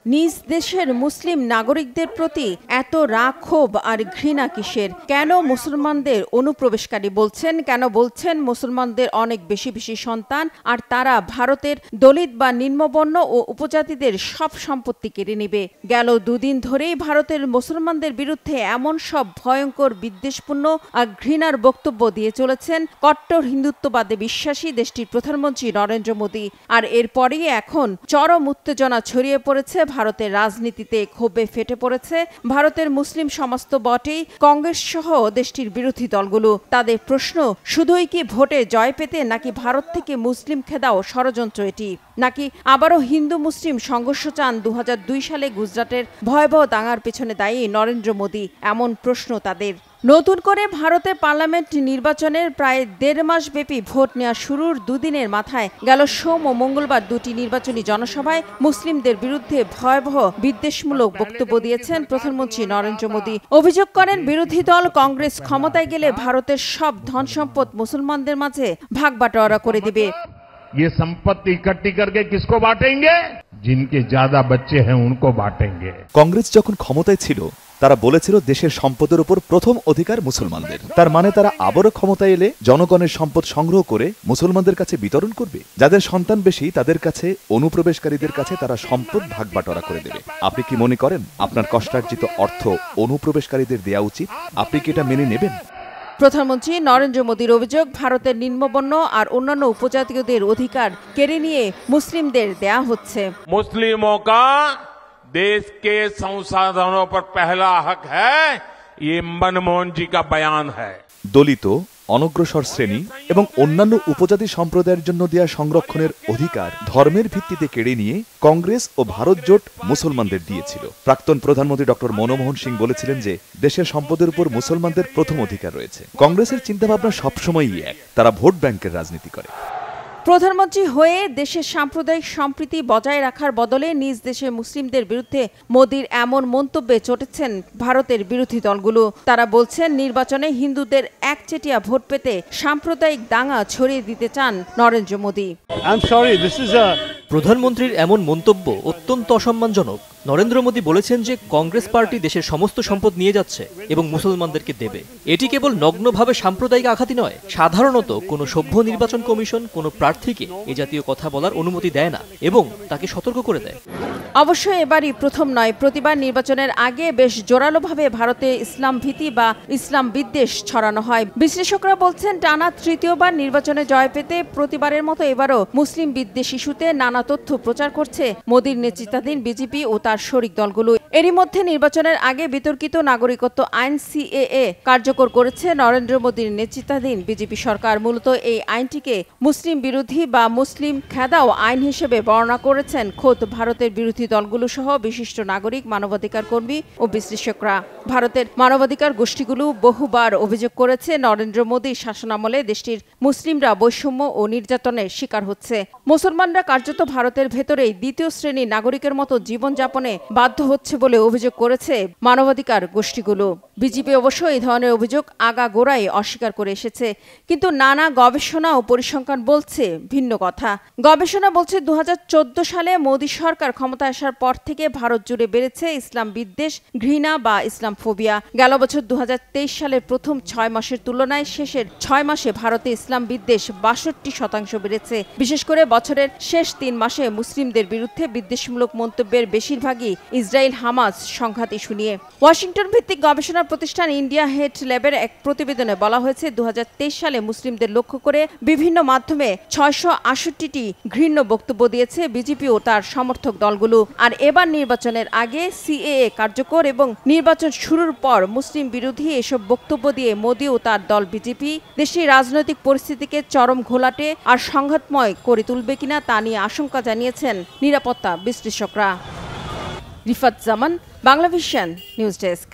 নিজ দেশের মুসলিম নাগরিকদের প্রতি এত রাগ ক্ষোভ আর ঘৃণা কিসের? কেন মুসলমানদের অনুপ্রবেশকারী বলছেন? কেন বলছেন মুসলমানদের অনেক বেশি বেশি সন্তান আর তারা ভারতের দলিত বা নিম্নবর্ণ ও উপজাতিদের সব সম্পত্তি কেড়ে নেবে? গেল দুদিন ধরেই ভারতের মুসলমানদের বিরুদ্ধে এমন সব ভয়ঙ্কর বিদ্বেষপূর্ণ আর ঘৃণার বক্তব্য দিয়ে চলেছেন কট্টর হিন্দুত্ববাদে বিশ্বাসী দেশটির প্রধানমন্ত্রী নরেন্দ্র মোদী। আর এরপরেই এখন চরম উত্তেজনা ছড়িয়ে পড়েছে ভারতের রাজনীতিতে। ক্ষোভে ফেটে পড়েছে ভারতের মুসলিম সমাজ তো বটেই, কংগ্রেস সহ দেশটির বিরোধী দলগুলো। তাদের প্রশ্ন, শুধুই কি ভোটে জয় পেতে, নাকি ভারত থেকে মুসলিম খেদাও ষড়যন্ত্র এটি? নাকি আবারও হিন্দু মুসলিম সংঘর্ষ চান 2002 সালে গুজরাটের ভয়াবহ দাঙ্গার পেছনে দায়ী নরেন্দ্র মোদী? এমন প্রশ্ন তাদের। নতুন করে ভারতের পার্লামেন্ট নির্বাচনের প্রায় 1.5 মাস ব্যাপী ভোট নেওয়া শুরুর দুদিনের মাথায় গেল সোম ও মঙ্গলবার দুটি নির্বাচনী জনসভায় মুসলিমদের বিরুদ্ধে ভয়াবহ বিদ্বেষমূলক বক্তব্য দিয়েছেন প্রধানমন্ত্রী নরেন্দ্র মোদী। অভিযোগ করেন বিরোধী দল কংগ্রেস ক্ষমতায় গেলে ভারতের সব ধন সম্পদ মুসলমানদের মাঝে ভাগ বাটোয়ারা করে দিবে। ये संपत्ति इकट्ठी करके किसको बांटेंगे? जिनके ज्यादा बच्चे हैं उनको बांटेंगे। कांग्रेस যখন ক্ষমতায় ছিল তারা বলেছিল দেশের সম্পদের উপর প্রথম অধিকার মুসলমানদের। তার মানে তারা আবারও ক্ষমতায় এলে জনগণের সম্পদ সংগ্রহ করে মুসলমানদের কাছে বিতরণ করবে। যাদের সন্তান বেশি তাদের কাছে, অনুপ্রবেশকারীদের কাছে তারা সম্পদ ভাগ বাটোয়ারা করে দেবে। আপনি কি মনে করেন আপনার কষ্টার্জিত অর্থ অনুপ্রবেশকারীদের দেওয়া উচিত? আপনি কি এটা মেনে নেবেন? প্রধানমন্ত্রী নরেন্দ্র মোদীর অভিযোগ, ভারতের নিম্নবর্ণ আর অন্যান্য উপজাতীয়দের অধিকার কেড়ে নিয়ে মুসলিমদের দেয়া হচ্ছে। मुस्लिमों का देश के संसाधनों पर पहला हक है, ये मनमोहन जी का बयान है। দলিত, অনগ্রসর শ্রেণী এবং অন্যান্য উপজাতি সম্প্রদায়ের জন্য দেয়া সংরক্ষণের অধিকার ধর্মের ভিত্তিতে কেড়ে নিয়ে কংগ্রেস ও ভারত জোট মুসলমানদের দিয়েছিল। প্রাক্তন প্রধানমন্ত্রী ডক্টর মনমোহন সিং বলেছিলেন যে দেশের সম্পদের উপর মুসলমানদের প্রথম অধিকার রয়েছে। কংগ্রেসের চিন্তাভাবনা সবসময়ই এক, তারা ভোট ব্যাংকের রাজনীতি করে। প্রধানমন্ত্রী হয়ে দেশের সাম্প্রদায়িক সম্প্রীতি বজায় রাখার বদলে নিজ দেশের মুসলিমদের বিরুদ্ধে মোদীর এমন মন্তব্যে চটেছেন ভারতের বিরোধী দলগুলো। তারা বলছেন নির্বাচনে হিন্দুদের একচেটিয়া ভোট পেতে সাম্প্রদায়িক দাঙ্গা ছড়িয়ে দিতে চান নরেন্দ্র মোদী। প্রধানমন্ত্রীর এমন মন্তব্য অত্যন্ত অসম্মানজনক। নরেন্দ্র মোদী বলেছেন যে কংগ্রেস পার্টি দেশের সমস্ত সম্পদ নিয়ে যাচ্ছে এবং মুসলমানদেরকে দেবে। এটি কেবল নগ্নভাবে সাম্প্রদায়িক আঘাতই নয়, সাধারণত কোনো সভ্য নির্বাচন কমিশন কোনো প্রার্থীকে এ জাতীয় কথা বলার অনুমতি দেয় না এবং তাকে সতর্ক করে দেয়। অবশ্য এবারই প্রথম নয়। প্রতিবার নির্বাচনের আগে বেশ জোরালোভাবে ভারতে ইসলাম ভীতি বা ইসলাম বিদ্বেষ ছড়ানো হয়। বিশ্লেষকরা বলছেন টানা তৃতীয়বার নির্বাচনে জয় পেতে প্রতিবারের মতো এবারও মুসলিম বিদ্বেষ ইস্যুতে নানা তথ্য প্রচার করছে মোদীর নেতৃত্বাধীন বিজেপি ও তার শরিক দলগুলো। এরই মধ্যে নির্বাচনের আগে বিতর্কিত নাগরিকত্ব আইন সিএএ কার্যকর করেছে নরেন্দ্র মোদীর নেতৃত্বাধীন বিজেপি সরকার। মূলত এই আইনটিকে মুসলিম বিরোধী বা মুসলিম খেদাও আইন হিসেবে বর্ণনা করেছেন খোদ ভারতের বিরোধী দলগুলো সহ বিশিষ্ট নাগরিক, মানবাধিকার কর্মী ও বিশ্লেষকরা। ভারতের মানবাধিকার গোষ্ঠীগুলো বহুবার অভিযোগ করেছে নরেন্দ্র মোদীর শাসনামলে দেশটির মুসলিমরা বৈষম্য ও নির্যাতনের শিকার হচ্ছে। মুসলমানরা কার্যত ভারতের ভেতরেই দ্বিতীয় শ্রেণীর নাগরিকের মতো জীবনযাপনে বাধ্য হচ্ছে বলে অভিযোগ করেছে মানবাধিকার গোষ্ঠীগুলো। বিজেপি অবশ্য এই ধরনের অভিযোগ আগাগোড়াই অস্বীকার করে এসেছে, কিন্তু নানা গবেষণা ও পরিসংখ্যান বলছে ভিন্ন কথা। গবেষণা বলছে 2014 সালে মোদী সরকার ক্ষমতায় আসার পর থেকে ভারত জুড়ে বেড়েছে ইসলাম বিদ্বেষ, ঘৃণা বা ইসলাম ফোবিয়া। গেল বছর 2023 সালের প্রথম 6 মাসের তুলনায় শেষের 6 মাসে ভারতে ইসলাম বিদ্বেষ 62% বেড়েছে। বিশেষ করে বছরের শেষ 3 মাসে মুসলিমদের বিরুদ্ধে বিদ্বেষমূলক মন্তব্যের বেশিরভাগই ইসরায়েল হামাস সংঘাত ইস্যু নিয়ে। ওয়াশিংটন ভিত্তিক গবেষণা প্রতিষ্ঠান ইন্ডিয়া হেট ল্যাবের এক প্রতিবেদনে বলা হয়েছে 2023 সালে মুসলিমদের লক্ষ্য করে বিভিন্ন মাধ্যমে 668টি ঘৃণ্য বক্তব্য দিয়েছে বিজেপি ও তার সমর্থক দলগুলো। আর এবার নির্বাচনের আগে সিএএ কার্যকর এবং নির্বাচন শুরুর পর মুসলিম বিরোধী এসব বক্তব্য দিয়ে মোদী ও তার দল বিজেপি দেশের রাজনৈতিক পরিস্থিতিকে চরম ঘোলাটে আর সংঘাতময় করে তুলবে কিনা তা নিয়ে আশঙ্কা জানিয়েছেন নিরাপত্তা বিশ্লেষকরা। রিফাত জামান, বাংলাভিশন নিউজ ডেস্ক।